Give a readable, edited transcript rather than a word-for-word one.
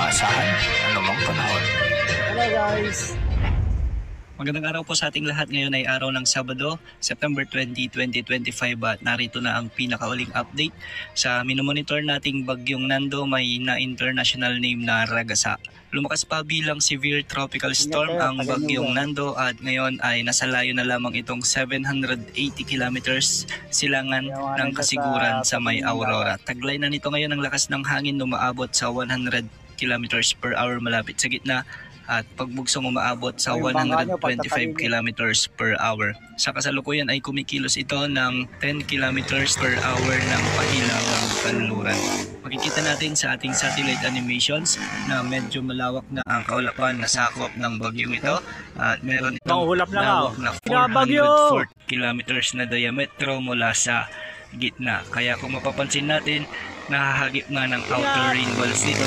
maasahan anumang panahon. Hello guys! Magandang araw po sa ating lahat. Ngayon ay araw ng Sabado, September 20, 2025 at narito na ang pinakauling update sa minomonitor nating bagyong Nando, may na-international name na Ragasa. Lumakas pa bilang severe tropical storm ang bagyong Nando at ngayon ay nasa layo na lamang itong 780 kilometers silangan ng kasiguran sa may Aurora. Taglay na nito ngayon ang lakas ng hangin na umaabot sa 100 kilometers per hour malapit sa gitna at pagbugsong umaabot sa 125 kilometers per hour. Sa kasalukuyan ay kumikilos ito ng 10 kilometers per hour ng pahilangang kanluran. Makikita natin sa ating satellite animations na medyo malawak na ang kaulapan na sakop ng bagyong ito at meron itong lawak na 440 kilometers na diametro mula sa gitna. Kaya kung mapapansin natin, nahahagip nga ng outer rain walls dito